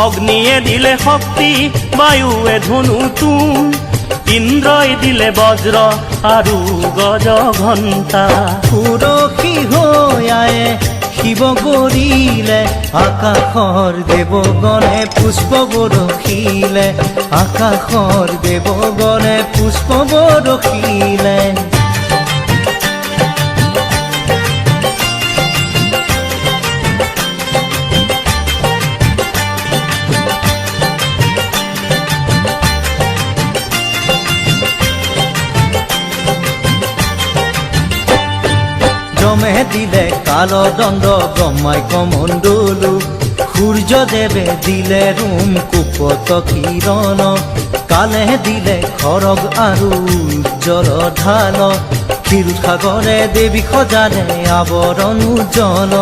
অগ্নিয়ে দিলে শক্তি, বায়ুৱে ধনু তুম, ইন্দ্ৰই দিলে বজ্ৰ আৰু গজ ঘণ্টা। সুৰক্ষী হৈ আয়ে শিৱ কৰিলে, আকাশৰ দেৱগণে পুষ্প বৰষিলে, আকাশৰ দেৱগণে পুষ্প বৰষিলে। যমে দিলে কালদণ্ড, ব্ৰহ্মাই কমণ্ডলু, সূৰ্যদেৱে দিলে ৰোম কুপত কিৰণ, কালে দিলে খৰগ আৰু উজ্জ্বল ঢাল, ক্ষীৰোদ সাগৰে দেৱী সজালে আৱৰণ উজ্জ্বল।